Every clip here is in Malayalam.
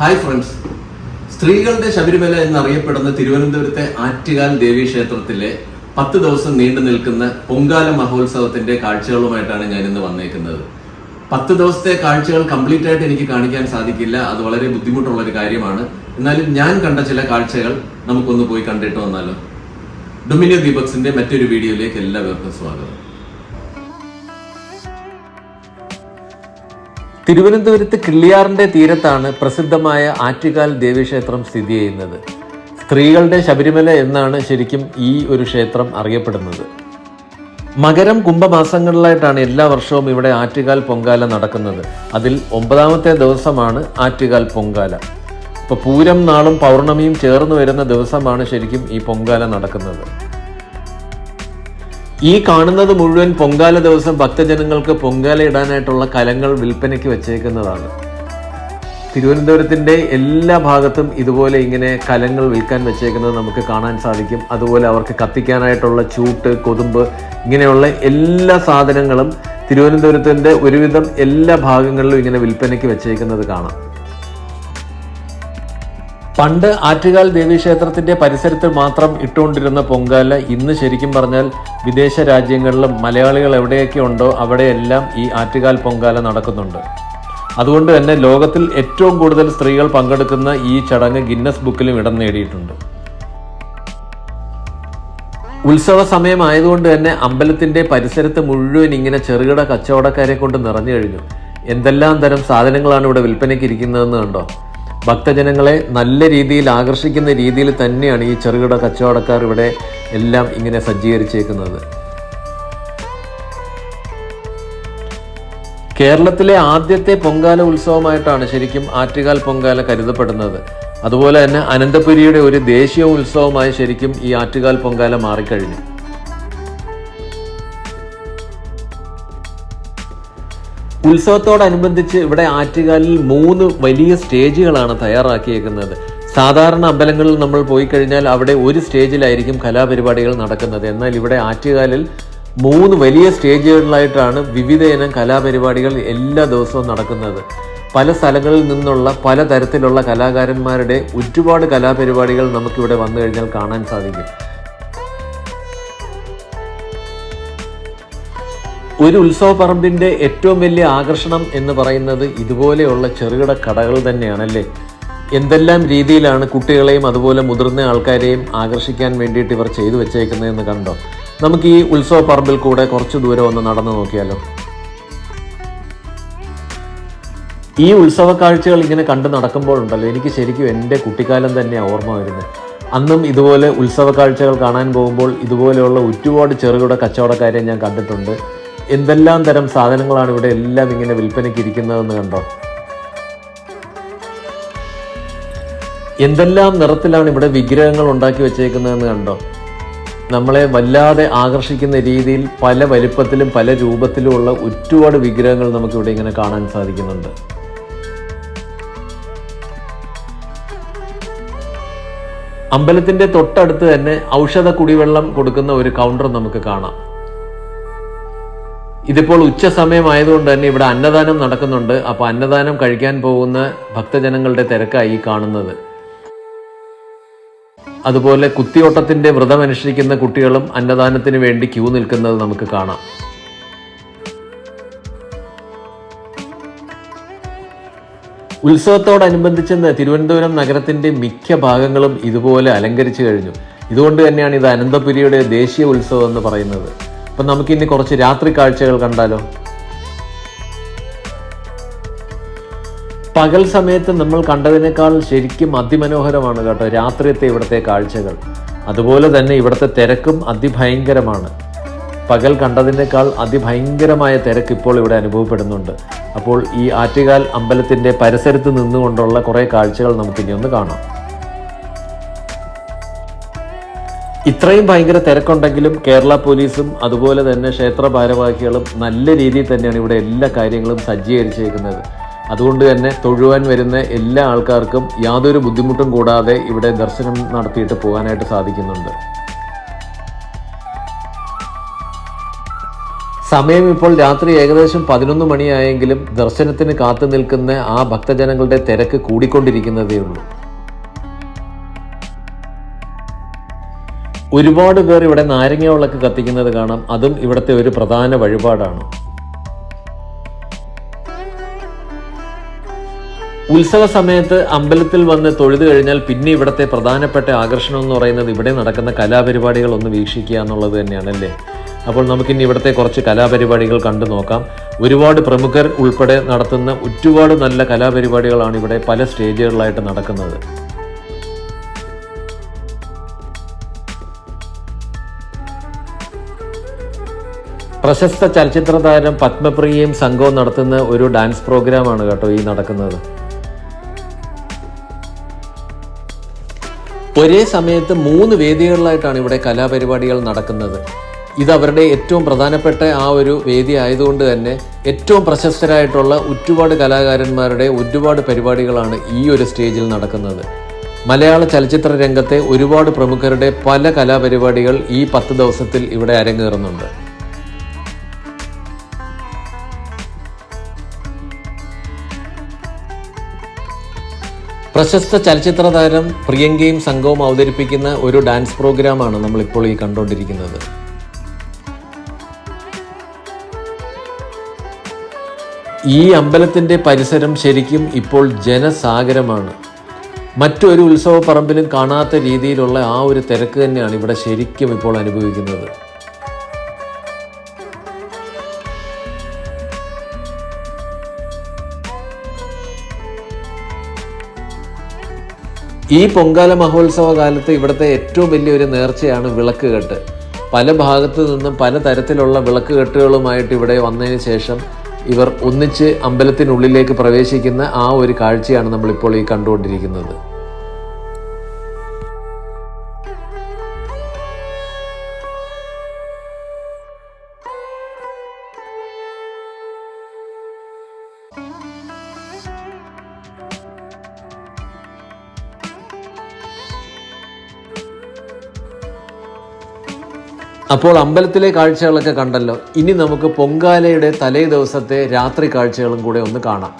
ഹായ് ഫ്രണ്ട്സ്, സ്ത്രീകളുടെ ശബരിമല എന്നറിയപ്പെടുന്ന തിരുവനന്തപുരത്തെ ആറ്റുകാൽ ദേവീക്ഷേത്രത്തിലെ 10 ദിവസം നീണ്ടു നിൽക്കുന്ന പൊങ്കാല മഹോത്സവത്തിന്റെ കാഴ്ചകളുമായിട്ടാണ് ഞാൻ ഇന്ന് വന്നേക്കുന്നത്. 10 ദിവസത്തെ കാഴ്ചകൾ കംപ്ലീറ്റ് ആയിട്ട് എനിക്ക് കാണിക്കാൻ സാധിക്കില്ല, അത് വളരെ ബുദ്ധിമുട്ടുള്ള ഒരു കാര്യമാണ്. എന്നാലും ഞാൻ കണ്ട ചില കാഴ്ചകൾ നമുക്കൊന്ന് പോയി കണ്ടിട്ട് വന്നാലോ. ഡൊമിനിയോ ദീപക്സിന്റെ മറ്റൊരു വീഡിയോയിലേക്ക് എല്ലാവർക്കും സ്വാഗതം. തിരുവനന്തപുരത്ത് കിള്ളിയാറിന്റെ തീരത്താണ് പ്രസിദ്ധമായ ആറ്റുകാൽ ദേവീക്ഷേത്രം സ്ഥിതി ചെയ്യുന്നത്. സ്ത്രീകളുടെ ശബരിമല എന്നാണ് ശരിക്കും ഈ ഒരു ക്ഷേത്രം അറിയപ്പെടുന്നത്. മകരം കുംഭമാസങ്ങളിലായിട്ടാണ് എല്ലാ വർഷവും ഇവിടെ ആറ്റുകാൽ പൊങ്കാല നടക്കുന്നത്. അതിൽ 9ാമത്തെ ദിവസമാണ് ആറ്റുകാൽ പൊങ്കാല. ഇപ്പോൾ പൂരം നാളും പൗർണമിയും ചേർന്ന് വരുന്ന ദിവസമാണ് ശരിക്കും ഈ പൊങ്കാല നടക്കുന്നത്. ഈ കാണുന്നത് മുഴുവൻ പൊങ്കാല ദിവസം ഭക്തജനങ്ങൾക്ക് പൊങ്കാല ഇടാനായിട്ടുള്ള കലങ്ങൾ വിൽപ്പനയ്ക്ക് വെച്ചേക്കുന്നതാണ്. തിരുവനന്തപുരത്തിന്റെ എല്ലാ ഭാഗത്തും ഇതുപോലെ ഇങ്ങനെ കലങ്ങൾ വിൽക്കാൻ വെച്ചേക്കുന്നത് നമുക്ക് കാണാൻ സാധിക്കും. അതുപോലെ അവർക്ക് കത്തിക്കാനായിട്ടുള്ള ചൂട്ട്, കൊതുമ്പ്, ഇങ്ങനെയുള്ള എല്ലാ സാധനങ്ങളും തിരുവനന്തപുരത്തിന്റെ ഒരുവിധം എല്ലാ ഭാഗങ്ങളിലും ഇങ്ങനെ വിൽപ്പനയ്ക്ക് വെച്ചേക്കുന്നത് കാണാം. പണ്ട് ആറ്റുകാൽ ദേവീക്ഷേത്രത്തിന്റെ പരിസരത്ത് മാത്രം ഇട്ടുകൊണ്ടിരുന്ന പൊങ്കാല ഇന്ന് ശരിക്കും പറഞ്ഞാൽ വിദേശ രാജ്യങ്ങളിലും മലയാളികൾ എവിടെയൊക്കെ ഉണ്ടോ അവിടെയെല്ലാം ഈ ആറ്റുകാൽ പൊങ്കാല നടക്കുന്നുണ്ട്. അതുകൊണ്ട് തന്നെ ലോകത്തിൽ ഏറ്റവും കൂടുതൽ സ്ത്രീകൾ പങ്കെടുക്കുന്ന ഈ ചടങ്ങ് ഗിന്നസ് ബുക്കിലും ഇടം നേടിയിട്ടുണ്ട്. ഉത്സവ സമയമായതുകൊണ്ട് തന്നെ അമ്പലത്തിന്റെ പരിസരത്ത് മുഴുവൻ ഇങ്ങനെ ചെറുകിട കച്ചവടക്കാരെ കൊണ്ട് നിറഞ്ഞു കഴിഞ്ഞു. എന്തെല്ലാം തരം സാധനങ്ങളാണ് ഇവിടെ വിൽപ്പനയ്ക്ക് ഇരിക്കുന്നതെന്ന് കണ്ടോ. ഭക്തജനങ്ങളെ നല്ല രീതിയിൽ ആകർഷിക്കുന്ന രീതിയിൽ തന്നെയാണ് ഈ ചെറുകിട കച്ചവടക്കാർ ഇവിടെ എല്ലാം ഇങ്ങനെ സജ്ജീകരിച്ചേക്കുന്നത്. കേരളത്തിലെ ആദ്യത്തെ പൊങ്കാല ഉത്സവമായിട്ടാണ് ശരിക്കും ആറ്റുകാൽ പൊങ്കാല കരുതപ്പെടുന്നത്. അതുപോലെ തന്നെ അനന്തപുരിയുടെ ഒരു ദേശീയ ഉത്സവമായി ശരിക്കും ഈ ആറ്റുകാൽ പൊങ്കാല മാറിക്കഴിഞ്ഞു. ഉത്സവത്തോടനുബന്ധിച്ച് ഇവിടെ ആറ്റുകാലിൽ 3 വലിയ സ്റ്റേജുകളാണ് തയ്യാറാക്കിയേക്കുന്നത്. സാധാരണ അമ്പലങ്ങളിൽ നമ്മൾ പോയി കഴിഞ്ഞാൽ അവിടെ ഒരു സ്റ്റേജിലായിരിക്കും കലാപരിപാടികൾ നടക്കുന്നത്. എന്നാൽ ഇവിടെ ആറ്റുകാലിൽ 3 വലിയ സ്റ്റേജുകളിലായിട്ടാണ് വിവിധയിനം കലാപരിപാടികൾ എല്ലാ ദിവസവും നടക്കുന്നത്. പല സ്ഥലങ്ങളിൽ നിന്നുള്ള പല തരത്തിലുള്ള കലാകാരന്മാരുടെ ഒരുപാട് കലാപരിപാടികൾ നമുക്കിവിടെ വന്നു കഴിഞ്ഞാൽ കാണാൻ സാധിക്കും. ഒരു ഉത്സവ പറമ്പിന്റെ ഏറ്റവും വലിയ ആകർഷണം എന്ന് പറയുന്നത് ഇതുപോലെയുള്ള ചെറുകിട കടകൾ തന്നെയാണല്ലേ. എന്തെല്ലാം രീതിയിലാണ് കുട്ടികളെയും അതുപോലെ മുതിർന്ന ആൾക്കാരെയും ആകർഷിക്കാൻ വേണ്ടിയിട്ട് ഇവർ ചെയ്തു വെച്ചേക്കുന്നതെന്ന് കണ്ടോ. നമുക്ക് ഈ ഉത്സവ പറമ്പിൽ കൂടെ കുറച്ച് ദൂരം ഒന്ന് നടന്നു നോക്കിയാലോ. ഈ ഉത്സവ കാഴ്ചകൾ ഇങ്ങനെ കണ്ടു നടക്കുമ്പോഴുണ്ടല്ലോ എനിക്ക് ശരിക്കും എൻ്റെ കുട്ടിക്കാലം തന്നെയാണ് ഓർമ്മ വരുന്നത്. അന്നും ഇതുപോലെ ഉത്സവ കാഴ്ചകൾ കാണാൻ പോകുമ്പോൾ ഇതുപോലെയുള്ള ഒരുപാട് ചെറുകിട കച്ചവടക്കാരെ ഞാൻ കണ്ടിട്ടുണ്ട്. എന്തെല്ലാം തരം സാധനങ്ങളാണ് ഇവിടെ എല്ലാം ഇങ്ങനെ വിൽപ്പനയ്ക്ക് ഇരിക്കുന്നതെന്ന് കണ്ടോ. എന്തെല്ലാം നിറത്തിലാണ് ഇവിടെ വിഗ്രഹങ്ങൾ ഉണ്ടാക്കി വെച്ചേക്കുന്നതെന്ന് കണ്ടോ. നമ്മളെ വല്ലാതെ ആകർഷിക്കുന്ന രീതിയിൽ പല വലിപ്പത്തിലും പല രൂപത്തിലുമുള്ള ഒരുപാട് വിഗ്രഹങ്ങൾ നമുക്കിവിടെ ഇങ്ങനെ കാണാൻ സാധിക്കുന്നുണ്ട്. അമ്പലത്തിന്റെ തൊട്ടടുത്ത് തന്നെ ഔഷധ കുടിവെള്ളം കൊടുക്കുന്ന ഒരു കൗണ്ടർ നമുക്ക് കാണാം. ഇതിപ്പോൾ ഉച്ച സമയമായതുകൊണ്ട് തന്നെ ഇവിടെ അന്നദാനം നടക്കുന്നുണ്ട്. അപ്പോൾ അന്നദാനം കഴിക്കാൻ പോകുന്ന ഭക്തജനങ്ങളുടെ തിരക്കായി കാണുന്നത്. അതുപോലെ കുത്തിയോട്ടത്തിന്റെ വ്രതമനുഷ്ഠിക്കുന്ന കുട്ടികളും അന്നദാനത്തിന് വേണ്ടി ക്യൂ നിൽക്കുന്നത് നമുക്ക് കാണാം. ഉത്സവത്തോടനുബന്ധിച്ച് തിരുവനന്തപുരം നഗരത്തിന്റെ മിക്ക ഭാഗങ്ങളും ഇതുപോലെ അലങ്കരിച്ചു കഴിഞ്ഞു. ഇതുകൊണ്ട് തന്നെയാണ് ഇത് അനന്തപുരിയുടെ ദേശീയ ഉത്സവം എന്ന് പറയുന്നത്. അപ്പം നമുക്കിനി കുറച്ച് രാത്രി കാഴ്ചകൾ കണ്ടാലോ. പകൽ സമയത്ത് നമ്മൾ കണ്ടതിനേക്കാൾ ശരിക്കും അതിമനോഹരമാണ് കേട്ടോ രാത്രിയത്തെ ഇവിടുത്തെ കാഴ്ചകൾ. അതുപോലെ തന്നെ ഇവിടുത്തെ തിരക്കും അതിഭയങ്കരമാണ്. പകൽ കണ്ടതിനേക്കാൾ അതിഭയങ്കരമായ തിരക്ക് ഇപ്പോൾ ഇവിടെ അനുഭവപ്പെടുന്നുണ്ട്. അപ്പോൾ ഈ ആറ്റുകാൽ അമ്പലത്തിൻ്റെ പരിസരത്ത് നിന്നുകൊണ്ടുള്ള കുറേ കാഴ്ചകൾ നമുക്കിനി ഒന്ന് കാണാം. ഇത്രയും ഭയങ്കര തിരക്കുണ്ടെങ്കിലും കേരള പോലീസും അതുപോലെ തന്നെ ക്ഷേത്ര ഭാരവാഹികളും നല്ല രീതിയിൽ തന്നെയാണ് ഇവിടെ എല്ലാ കാര്യങ്ങളും സജ്ജീകരിച്ചേക്കുന്നത്. അതുകൊണ്ട് തന്നെ തൊഴുവാൻ വരുന്ന എല്ലാ ആൾക്കാർക്കും യാതൊരു ബുദ്ധിമുട്ടും കൂടാതെ ഇവിടെ ദർശനം നടത്തിയിട്ട് പോകാനായിട്ട് സാധിക്കുന്നുണ്ട്. സമയം ഇപ്പോൾ രാത്രി ഏകദേശം 11 മണിയായെങ്കിലും ദർശനത്തിന് കാത്തു നിൽക്കുന്ന ആ ഭക്തജനങ്ങളുടെ തിരക്ക് കൂടിക്കൊണ്ടിരിക്കുന്നതേ ഉള്ളൂ. ഒരുപാട് പേർ ഇവിടെ നാരങ്ങ വിളക്ക് കത്തിക്കുന്നത് കാണാം. അതും ഇവിടുത്തെ ഒരു പ്രധാന വഴിപാടാണ്. ഉത്സവ സമയത്ത് അമ്പലത്തിൽ വന്ന് തൊഴുതു കഴിഞ്ഞാൽ പിന്നെ ഇവിടുത്തെ പ്രധാനപ്പെട്ട ആകർഷണം എന്ന് പറയുന്നത് ഇവിടെ നടക്കുന്ന കലാപരിപാടികൾ ഒന്ന് വീക്ഷിക്കുക എന്നുള്ളത് തന്നെയാണല്ലേ. അപ്പോൾ നമുക്കിനി ഇവിടുത്തെ കുറച്ച് കലാപരിപാടികൾ കണ്ടു നോക്കാം. ഒരുപാട് പ്രമുഖർ ഉൾപ്പെടെ നടത്തുന്ന ഒരുപാട് നല്ല കലാപരിപാടികളാണ് ഇവിടെ പല സ്റ്റേജുകളിലായിട്ട് നടക്കുന്നത്. പ്രശസ്ത ചലച്ചിത്ര താരം പത്മപ്രിയയും സംഘവും നടത്തുന്ന ഒരു ഡാൻസ് പ്രോഗ്രാമാണ് കേട്ടോ ഈ നടക്കുന്നത്. ഒരേ സമയത്ത് 3 വേദികളിലായിട്ടാണ് ഇവിടെ കലാപരിപാടികൾ നടക്കുന്നത്. ഇത് അവരുടെ ഏറ്റവും പ്രധാനപ്പെട്ട ആ ഒരു വേദി ആയതുകൊണ്ട് തന്നെ ഏറ്റവും പ്രശസ്തരായിട്ടുള്ള ഒരുപാട് കലാകാരന്മാരുടെ ഒരുപാട് പരിപാടികളാണ് ഈ ഒരു സ്റ്റേജിൽ നടക്കുന്നത്. മലയാള ചലച്ചിത്ര രംഗത്തെ ഒരുപാട് പ്രമുഖരുടെ പല കലാപരിപാടികൾ ഈ 10 ദിവസത്തിൽ ഇവിടെ അരങ്ങേറുന്നുണ്ട്. പ്രശസ്ത ചലച്ചിത്ര താരം പ്രിയങ്കയും സംഘവും അവതരിപ്പിക്കുന്ന ഒരു ഡാൻസ് പ്രോഗ്രാമാണ് നമ്മളിപ്പോൾ ഈ കണ്ടുകൊണ്ടിരിക്കുന്നത്. ഈ അമ്പലത്തിൻ്റെ പരിസരം ശരിക്കും ഇപ്പോൾ ജനസാഗരമാണ്. മറ്റൊരു ഉത്സവ പറമ്പിലും കാണാത്ത രീതിയിലുള്ള ആ ഒരു തിരക്ക് തന്നെയാണ് ഇവിടെ ശരിക്കും ഇപ്പോൾ അനുഭവിക്കുന്നത്. ഈ പൊങ്കാല മഹോത്സവ കാലത്ത് ഇവിടുത്തെ ഏറ്റവും വലിയൊരു നേർച്ചയാണ് വിളക്ക് കെട്ട്. പല ഭാഗത്തു നിന്നും പല തരത്തിലുള്ള വിളക്ക് കെട്ടുകളുമായിട്ട് ഇവിടെ വന്നതിന് ശേഷം ഇവർ ഒന്നിച്ച് അമ്പലത്തിനുള്ളിലേക്ക് പ്രവേശിക്കുന്ന ആ ഒരു കാഴ്ചയാണ് നമ്മളിപ്പോൾ ഈ കണ്ടുകൊണ്ടിരിക്കുന്നത്. അപ്പോൾ അമ്പലത്തിലെ കാഴ്ചകളൊക്കെ കണ്ടല്ലോ. ഇനി നമുക്ക് പൊങ്കാലയുടെ തലേ ദിവസത്തെ രാത്രി കാഴ്ചകളും കൂടെ ഒന്ന് കാണാം.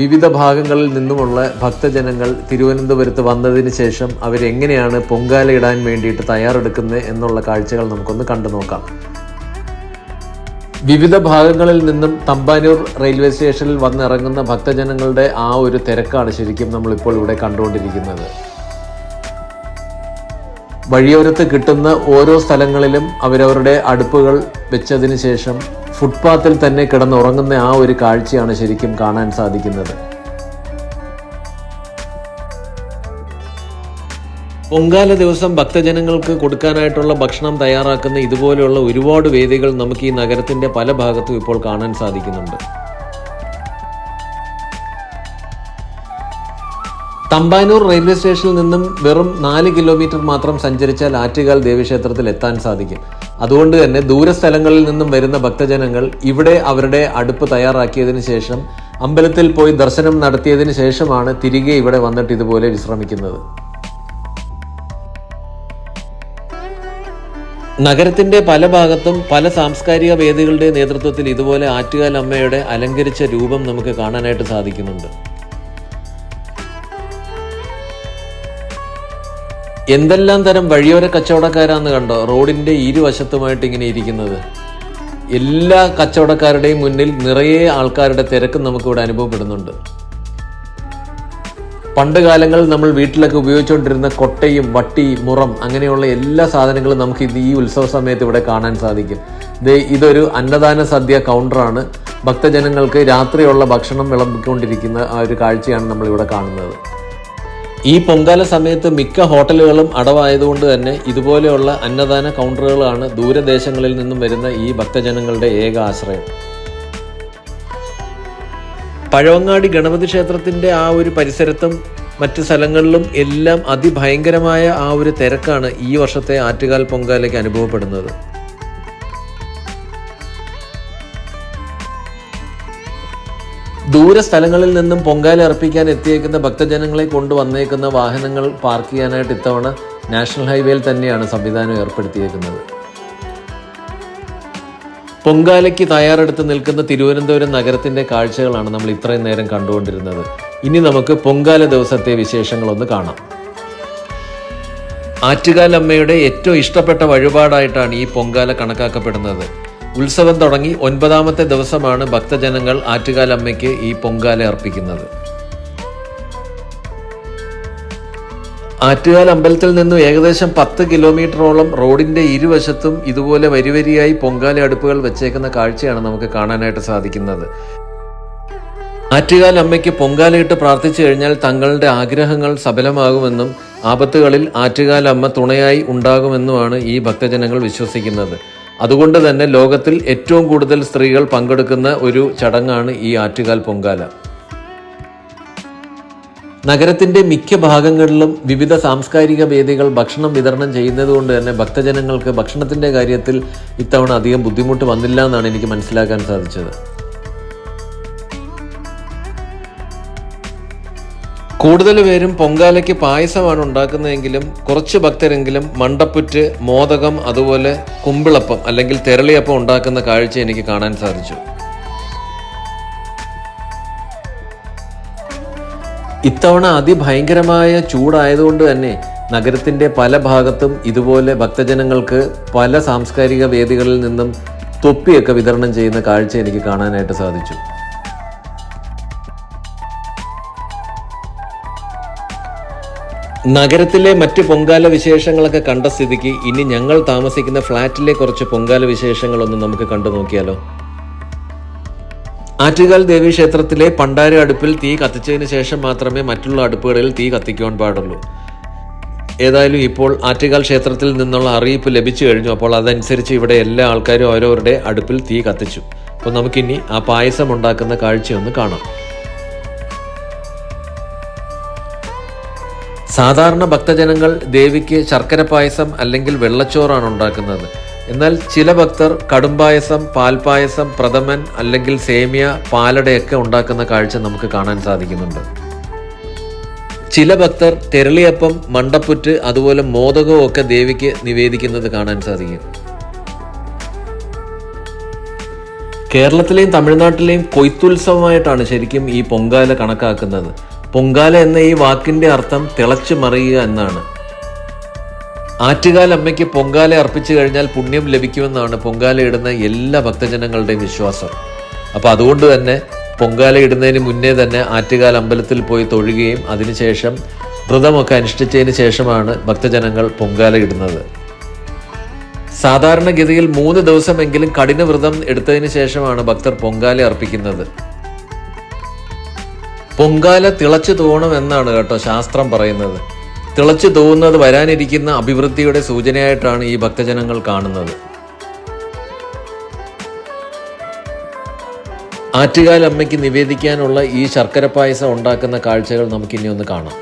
വിവിധ ഭാഗങ്ങളിൽ നിന്നുമുള്ള ഭക്തജനങ്ങൾ തിരുവനന്തപുരത്ത് വന്നതിന് ശേഷം അവരെങ്ങനെയാണ് പൊങ്കാല ഇടാൻ വേണ്ടിയിട്ട് തയ്യാറെടുക്കുന്നത് എന്നുള്ള കാഴ്ചകൾ നമുക്കൊന്ന് കണ്ടു നോക്കാം. വിവിധ ഭാഗങ്ങളിൽ നിന്നും തമ്പാനൂർ റെയിൽവേ സ്റ്റേഷനിൽ വന്നിറങ്ങുന്ന ഭക്തജനങ്ങളുടെ ആ ഒരു തിരക്കാണ് ശരിക്കും നമ്മളിപ്പോൾ ഇവിടെ കണ്ടുകൊണ്ടിരിക്കുന്നത്. വഴിയോരത്ത് കിട്ടുന്ന ഓരോ സ്ഥലങ്ങളിലും അവരവരുടെ അടുപ്പുകൾ വെച്ചതിന് ശേഷം ഫുട്പാത്തിൽ തന്നെ കിടന്നുറങ്ങുന്ന ആ ഒരു കാഴ്ചയാണ് ശരിക്കും കാണാൻ സാധിക്കുന്നത്. പൊങ്കാല ദിവസം ഭക്തജനങ്ങൾക്ക് കൊടുക്കാനായിട്ടുള്ള ഭക്ഷണം തയ്യാറാക്കുന്ന ഇതുപോലെയുള്ള ഒരുപാട് വേദികൾ നമുക്ക് ഈ നഗരത്തിന്റെ പല ഭാഗത്തും ഇപ്പോൾ കാണാൻ സാധിക്കുന്നുണ്ട്. തമ്പാനൂർ റെയിൽവേ സ്റ്റേഷനിൽ നിന്നും വെറും 4 കിലോമീറ്റർ മാത്രം സഞ്ചരിച്ചാൽ ആറ്റുകാൽ ദേവീക്ഷേത്രത്തിൽ എത്താൻ സാധിക്കും. അതുകൊണ്ട് തന്നെ ദൂരസ്ഥലങ്ങളിൽ നിന്നും വരുന്ന ഭക്തജനങ്ങൾ ഇവിടെ അവരുടെ അടുപ്പ് തയ്യാറാക്കിയതിന് ശേഷം അമ്പലത്തിൽ പോയി ദർശനം നടത്തിയതിന് ശേഷമാണ് തിരികെ ഇവിടെ വന്നിട്ട് ഇതുപോലെ വിശ്രമിക്കുന്നത്. നഗരത്തിന്റെ പല ഭാഗത്തും പല സാംസ്കാരിക വേദികളുടെ നേതൃത്വത്തിൽ ഇതുപോലെ ആറ്റുകാൽ അമ്മയുടെ അലങ്കരിച്ച രൂപം നമുക്ക് കാണാനായിട്ട് സാധിക്കുന്നുണ്ട്. എന്തെല്ലാം തരം വഴിയോര കച്ചവടക്കാരാന്ന് കണ്ടോ റോഡിന്റെ ഇരുവശത്തുമായിട്ട് ഇങ്ങനെ ഇരിക്കുന്നത്. എല്ലാ കച്ചവടക്കാരുടെയും മുന്നിൽ നിറയെ ആൾക്കാരുടെ തിരക്കും നമുക്കിവിടെ അനുഭവപ്പെടുന്നുണ്ട്. പണ്ട് കാലങ്ങളിൽ നമ്മൾ വീട്ടിലൊക്കെ ഉപയോഗിച്ചുകൊണ്ടിരുന്ന കൊട്ടയും വട്ടി മുറം അങ്ങനെയുള്ള എല്ലാ സാധനങ്ങളും നമുക്ക് ഈ ഉത്സവ സമയത്ത് ഇവിടെ കാണാൻ സാധിക്കും. ഇതൊരു അന്നദാന സദ്യ കൗണ്ടറാണ്. ഭക്തജനങ്ങൾക്ക് രാത്രിയുള്ള ഭക്ഷണം വിളമ്പിക്കൊണ്ടിരിക്കുന്ന ആ ഒരു കാഴ്ചയാണ് നമ്മളിവിടെ കാണുന്നത്. ഈ പൊങ്കാല സമയത്ത് മിക്ക ഹോട്ടലുകളും അടവായതുകൊണ്ട് തന്നെ ഇതുപോലെയുള്ള അന്നദാന കൗണ്ടറുകളാണ് ദൂരദേശങ്ങളിൽ നിന്നും വരുന്ന ഈ ഭക്തജനങ്ങളുടെ ഏക ആശ്രയം. പഴവങ്ങാടി ഗണപതി ക്ഷേത്രത്തിന്റെ ആ ഒരു പരിസരത്തും മറ്റു സ്ഥലങ്ങളിലും എല്ലാം അതിഭയങ്കരമായ ആ ഒരു തിരക്കാണ് ഈ വർഷത്തെ ആറ്റുകാൽ പൊങ്കാലയ്ക്ക് അനുഭവപ്പെടുന്നത്. ദൂരസ്ഥലങ്ങളിൽ നിന്നും പൊങ്കാല അർപ്പിക്കാൻ എത്തിയേക്കുന്ന ഭക്തജനങ്ങളെ കൊണ്ടുവന്നേക്കുന്ന വാഹനങ്ങൾ പാർക്ക് ചെയ്യാനായിട്ട് ഇത്തവണ നാഷണൽ ഹൈവേയിൽ തന്നെയാണ് സംവിധാനം ഏർപ്പെടുത്തിയേക്കുന്നത്. പൊങ്കാലയ്ക്ക് തയ്യാറെടുത്ത് നിൽക്കുന്ന തിരുവനന്തപുരം നഗരത്തിൻ്റെ കാഴ്ചകളാണ് നമ്മൾ ഇത്രയും നേരം കണ്ടുകൊണ്ടിരുന്നത്. ഇനി നമുക്ക് പൊങ്കാല ദിവസത്തെ വിശേഷങ്ങളൊന്ന് കാണാം. ആറ്റുകാൽ അമ്മയുടെ ഏറ്റവും ഇഷ്ടപ്പെട്ട വഴിപാടായിട്ടാണ് ഈ പൊങ്കാല കണക്കാക്കപ്പെടുന്നത്. ഉത്സവം തുടങ്ങി 9ാമത്തെ ദിവസമാണ് ഭക്തജനങ്ങൾ ആറ്റുകാൽ അമ്മയ്ക്ക് ഈ പൊങ്കാല അർപ്പിക്കുന്നത്. ആറ്റുകാൽ അമ്പലത്തിൽ നിന്നും ഏകദേശം 10 കിലോമീറ്ററോളം റോഡിന്റെ ഇരുവശത്തും ഇതുപോലെ വരിവരിയായി പൊങ്കാല അടുപ്പുകൾ വെച്ചേക്കുന്ന കാഴ്ചയാണ് നമുക്ക് കാണാനായിട്ട് സാധിക്കുന്നത്. ആറ്റുകാൽ അമ്മയ്ക്ക് പൊങ്കാലയിട്ട് പ്രാർത്ഥിച്ചു കഴിഞ്ഞാൽ തങ്ങളുടെ ആഗ്രഹങ്ങൾ സഫലമാകുമെന്നും ആപത്തുകളിൽ ആറ്റുകാൽ അമ്മ തുണയായി ഉണ്ടാകുമെന്നുമാണ് ഈ ഭക്തജനങ്ങൾ വിശ്വസിക്കുന്നത്. അതുകൊണ്ട് തന്നെ ലോകത്തിൽ ഏറ്റവും കൂടുതൽ സ്ത്രീകൾ പങ്കെടുക്കുന്ന ഒരു ചടങ്ങാണ് ഈ ആറ്റുകാൽ പൊങ്കാല. നഗരത്തിന്റെ മിക്ക ഭാഗങ്ങളിലും വിവിധ സാംസ്കാരിക വേദികൾ ഭക്ഷണം വിതരണം ചെയ്യുന്നത് കൊണ്ട് തന്നെ ഭക്തജനങ്ങൾക്ക് ഭക്ഷണത്തിന്റെ കാര്യത്തിൽ ഇത്തവണ അധികം ബുദ്ധിമുട്ട് വന്നില്ല എന്നാണ് എനിക്ക് മനസ്സിലാക്കാൻ സാധിച്ചത്. കൂടുതൽ പേരും പൊങ്കാലയ്ക്ക് പായസമാണ് ഉണ്ടാക്കുന്നതെങ്കിലും കുറച്ച് ഭക്തരെങ്കിലും മണ്ടപ്പുറ്റ്, മോദകം, അതുപോലെ കുമ്പിളപ്പം അല്ലെങ്കിൽ തെരളിയപ്പം ഉണ്ടാക്കുന്ന കാഴ്ച എനിക്ക് കാണാൻ സാധിച്ചു. ഇത്തവണ അതിഭയങ്കരമായ ചൂടായതുകൊണ്ട് തന്നെ നഗരത്തിന്റെ പല ഭാഗത്തും ഇതുപോലെ ഭക്തജനങ്ങൾക്ക് പല സാംസ്കാരിക വേദികളിൽ നിന്നും തൊപ്പിയൊക്കെ വിതരണം ചെയ്യുന്ന കാഴ്ച എനിക്ക് കാണാനായിട്ട് സാധിച്ചു. നഗരത്തിലെ മറ്റ് പൊങ്കാല വിശേഷങ്ങളൊക്കെ കണ്ട സ്ഥിതിക്ക് ഇനി ഞങ്ങൾ താമസിക്കുന്ന ഫ്ലാറ്റിലെ കുറച്ച് പൊങ്കാല വിശേഷങ്ങളൊന്ന് നമുക്ക് കണ്ടു നോക്കിയാലോ. ആറ്റുകാൽ ദേവി ക്ഷേത്രത്തിലെ പണ്ടാര അടുപ്പിൽ തീ കത്തിച്ചതിന് ശേഷം മാത്രമേ മറ്റുള്ള അടുപ്പുകളിൽ തീ കത്തിക്കുവാൻ പാടുള്ളൂ. ഏതായാലും ഇപ്പോൾ ആറ്റുകാൽ ക്ഷേത്രത്തിൽ നിന്നുള്ള അറിയിപ്പ് ലഭിച്ചു കഴിഞ്ഞു. അപ്പോൾ അതനുസരിച്ച് ഇവിടെ എല്ലാ ആൾക്കാരും ഓരോരുടെ അടുപ്പിൽ തീ കത്തിച്ചു. അപ്പോൾ നമുക്കിനി ആ പായസം ഉണ്ടാക്കുന്ന കാഴ്ചയൊന്ന് കാണാം. സാധാരണ ഭക്തജനങ്ങൾ ദേവിക്ക് ശർക്കര പായസം അല്ലെങ്കിൽ വെള്ളച്ചോറാണ് ഉണ്ടാക്കുന്നത്. എന്നാൽ ചില ഭക്തർ കടുംപായസം, പാൽപായസം, പ്രഥമൻ അല്ലെങ്കിൽ സേമിയ, പാലടയൊക്കെ ഉണ്ടാക്കുന്ന കാഴ്ച നമുക്ക് കാണാൻ സാധിക്കുന്നുണ്ട്. ചില ഭക്തർ തെരളിയപ്പം, മണ്ടപ്പുറ്റ്, അതുപോലെ മോദകവും ഒക്കെ ദേവിക്ക് നിവേദിക്കുന്നത് കാണാൻ സാധിക്കും. കേരളത്തിലെയും തമിഴ്നാട്ടിലെയും കൊയ്ത്തുത്സവമായിട്ടാണ് ശരിക്കും ഈ പൊങ്കാല കണക്കാക്കുന്നത്. പൊങ്കാല എന്ന ഈ വാക്കിന്റെ അർത്ഥം തിളച്ചു മറിയുക എന്നാണ്. ആറ്റുകാൽ അമ്മയ്ക്ക് പൊങ്കാല അർപ്പിച്ചു കഴിഞ്ഞാൽ പുണ്യം ലഭിക്കുമെന്നാണ് പൊങ്കാല ഇടുന്ന എല്ലാ ഭക്തജനങ്ങളുടെയും വിശ്വാസം. അപ്പോൾ അതുകൊണ്ട് തന്നെ പൊങ്കാല ഇടുന്നതിന് മുന്നേ തന്നെ ആറ്റുകാൽ അമ്പലത്തിൽ പോയി തൊഴുകയും അതിനുശേഷം വ്രതമൊക്കെ അനുഷ്ഠിച്ചതിന് ശേഷമാണ് ഭക്തജനങ്ങൾ പൊങ്കാല ഇടുന്നത്. സാധാരണഗതിയിൽ 3 ദിവസമെങ്കിലും കഠിന വ്രതം എടുത്തതിന് ശേഷമാണ് ഭക്തർ പൊങ്കാല അർപ്പിക്കുന്നത്. പൊങ്കാല തിളച്ചു തൂവണം എന്നാണ് കേട്ടോ ശാസ്ത്രം പറയുന്നത്. തിളച്ചു തൂവുന്നത് വരാനിരിക്കുന്ന അഭിവൃദ്ധിയുടെ സൂചനയായിട്ടാണ് ഈ ഭക്തജനങ്ങൾ കാണുന്നത്. ആറ്റുകാൽ അമ്മയ്ക്ക് നിവേദിക്കാനുള്ള ഈ ശർക്കര പായസം ഉണ്ടാക്കുന്ന കാഴ്ചകൾ നമുക്കിനി ഒന്ന് കാണാം.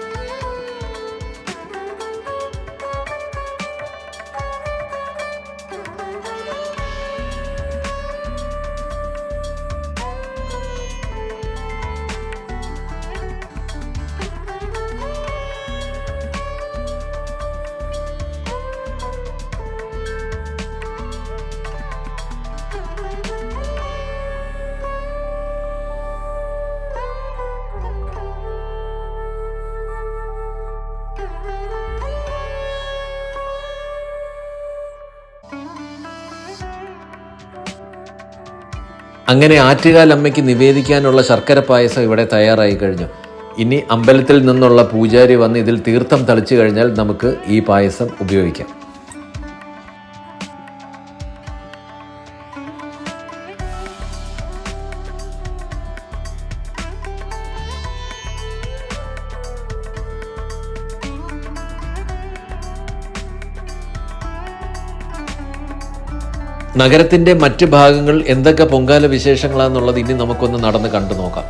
അങ്ങനെ ആറ്റുകാൽ അമ്മയ്ക്ക് നിവേദിക്കാനുള്ള ശർക്കര പായസം ഇവിടെ തയ്യാറായി കഴിഞ്ഞു. ഇനി അമ്പലത്തിൽ നിന്നുള്ള പൂജാരി വന്ന് ഇതിൽ തീർത്ഥം തളിച്ചു കഴിഞ്ഞാൽ നമുക്ക് ഈ പായസം ഉപയോഗിക്കാം. നഗരത്തിന്റെ മറ്റ് ഭാഗങ്ങൾ എന്തൊക്കെ പൊങ്കാല വിശേഷങ്ങളാണെന്നുള്ളത് ഇനി നമുക്കൊന്ന് നടന്ന് കണ്ടു നോക്കാം.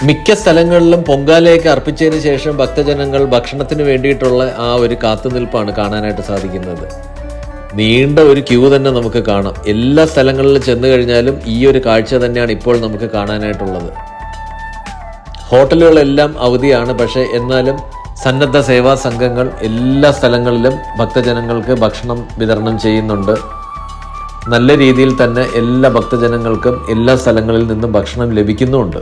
മിക്ക സ്ഥലങ്ങളിലും പൊങ്കാലയൊക്കെ അർപ്പിച്ചതിന് ശേഷം ഭക്തജനങ്ങൾ ഭക്ഷണത്തിന് വേണ്ടിയിട്ടുള്ള ആ ഒരു കാത്തുനിൽപ്പാണ് കാണാനായിട്ട് സാധിക്കുന്നത്. നീണ്ട ഒരു ക്യൂ തന്നെ നമുക്ക് കാണാം. എല്ലാ സ്ഥലങ്ങളിലും ചെന്ന് കഴിഞ്ഞാലും ഈ ഒരു കാഴ്ച തന്നെയാണ് ഇപ്പോൾ നമുക്ക് കാണാനായിട്ടുള്ളത്. ഹോട്ടലുകളെല്ലാം അവധിയാണ്. പക്ഷേ എന്നാലും സന്നദ്ധ സേവാ സംഘങ്ങൾ എല്ലാ സ്ഥലങ്ങളിലും ഭക്തജനങ്ങൾക്ക് ഭക്ഷണം വിതരണം ചെയ്യുന്നുണ്ട്. നല്ല രീതിയിൽ തന്നെ എല്ലാ ഭക്തജനങ്ങൾക്കും എല്ലാ സ്ഥലങ്ങളിൽ നിന്നും ഭക്ഷണം ലഭിക്കുന്നുമുണ്ട്.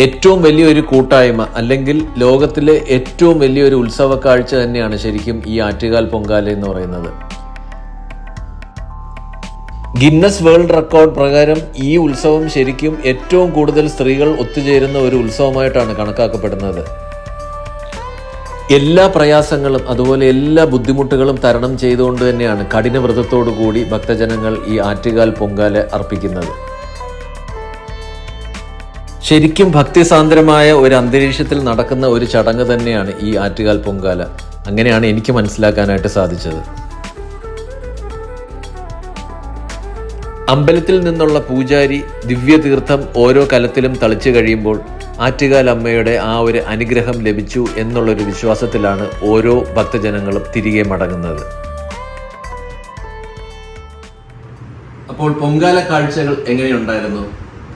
ഏറ്റവും വലിയൊരു കൂട്ടായ്മ അല്ലെങ്കിൽ ലോകത്തിലെ ഏറ്റവും വലിയൊരു ഉത്സവ കാഴ്ച തന്നെയാണ് ശരിക്കും ഈ ആറ്റുകാൽ പൊങ്കാല എന്ന് പറയുന്നത്. ഗിന്നസ് വേൾഡ് റെക്കോർഡ് പ്രകാരം ഈ ഉത്സവം ശരിക്കും ഏറ്റവും കൂടുതൽ സ്ത്രീകൾ ഒത്തുചേരുന്ന ഒരു ഉത്സവമായിട്ടാണ് കണക്കാക്കപ്പെടുന്നത്. എല്ലാ പ്രയാസങ്ങളും അതുപോലെ എല്ലാ ബുദ്ധിമുട്ടുകളും തരണം ചെയ്തുകൊണ്ട് തന്നെയാണ് കഠിന വ്രതത്തോടു കൂടി ഭക്തജനങ്ങൾ ഈ ആറ്റുകാൽ പൊങ്കാല അർപ്പിക്കുന്നത്. ശരിക്കും ഭക്തിസാന്ദ്രമായ ഒരു അന്തരീക്ഷത്തിൽ നടക്കുന്ന ഒരു ചടങ്ങ് തന്നെയാണ് ഈ ആറ്റുകാൽ പൊങ്കാല. അങ്ങനെയാണ് എനിക്ക് മനസ്സിലാക്കാനായിട്ട് സാധിച്ചത്. അമ്പലത്തിൽ നിന്നുള്ള പൂജാരി ദിവ്യതീർത്ഥം ഓരോ കലത്തിലും തളിച്ചു കഴിയുമ്പോൾ ആറ്റുകാൽ അമ്മയുടെ ആ ഒരു അനുഗ്രഹം ലഭിച്ചു എന്നുള്ളൊരു വിശ്വാസത്തിലാണ് ഓരോ ഭക്തജനങ്ങളും തിരികെ മടങ്ങുന്നത്. അപ്പോൾ പൊങ്കാല കാഴ്ചകൾ എങ്ങനെയുണ്ടായിരുന്നു?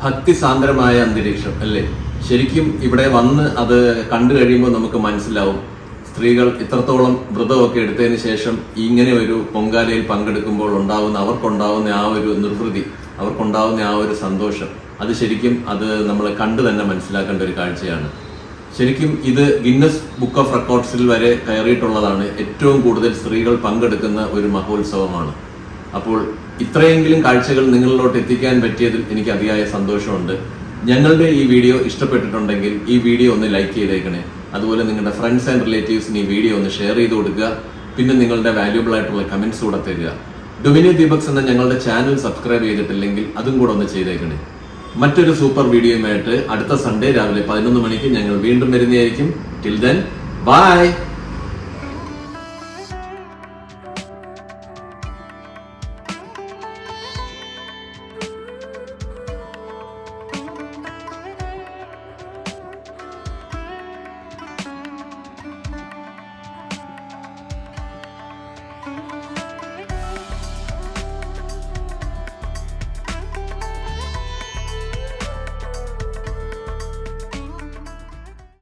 ഭക്തിസാന്ദ്രമായ അന്തരീക്ഷം അല്ലേ? ശരിക്കും ഇവിടെ വന്ന് അത് കണ്ടു കഴിയുമ്പോൾ നമുക്ക് മനസ്സിലാവും സ്ത്രീകൾ ഇത്രത്തോളം വ്രതമൊക്കെ എടുത്തതിന് ശേഷം ഇങ്ങനെ ഒരു പൊങ്കാലയിൽ പങ്കെടുക്കുമ്പോൾ അവർക്കുണ്ടാവുന്ന ആ ഒരു നിർവൃതി, അവർക്കുണ്ടാവുന്ന ആ ഒരു സന്തോഷം, അത് ശരിക്കും അത് നമ്മൾ കണ്ടു തന്നെ മനസ്സിലാക്കേണ്ട ഒരു കാഴ്ചയാണ്. ശരിക്കും ഇത് ഗിന്നസ് ബുക്ക് ഓഫ് റെക്കോർഡ്സിൽ വരെ കയറിയിട്ടുള്ളതാണ്. ഏറ്റവും കൂടുതൽ സ്ത്രീകൾ പങ്കെടുക്കുന്ന ഒരു മഹോത്സവമാണ്. അപ്പോൾ ഇത്രയെങ്കിലും കാഴ്ചകൾ നിങ്ങളിലോട്ട് എത്തിക്കാൻ പറ്റിയതിൽ എനിക്ക് അതിയായ സന്തോഷമുണ്ട്. ഞങ്ങളുടെ ഈ വീഡിയോ ഇഷ്ടപ്പെട്ടിട്ടുണ്ടെങ്കിൽ ഈ വീഡിയോ ഒന്ന് ലൈക്ക് ചെയ്തേക്കണേ. അതുപോലെ നിങ്ങളുടെ ഫ്രണ്ട്സ് ആൻഡ് റിലേറ്റീവ്സിന് ഈ വീഡിയോ ഒന്ന് ഷെയർ ചെയ്ത് കൊടുക്കുക. പിന്നെ നിങ്ങളുടെ വാല്യൂബിൾ ആയിട്ടുള്ള കമന്റ്സ് കൂടെ തരിക. ഡൊമിനിയോ ദീപക്സ് എന്ന ഞങ്ങളുടെ ചാനൽ സബ്സ്ക്രൈബ് ചെയ്തിട്ടില്ലെങ്കിൽ അതും കൂടെ ഒന്ന് ചെയ്തേക്കണേ. മറ്റൊരു സൂപ്പർ വീഡിയോയുമായിട്ട് അടുത്ത സൺഡേ രാവിലെ 11 മണിക്ക് ഞങ്ങൾ വീണ്ടും വരുന്നതായിരിക്കും. Till then bye.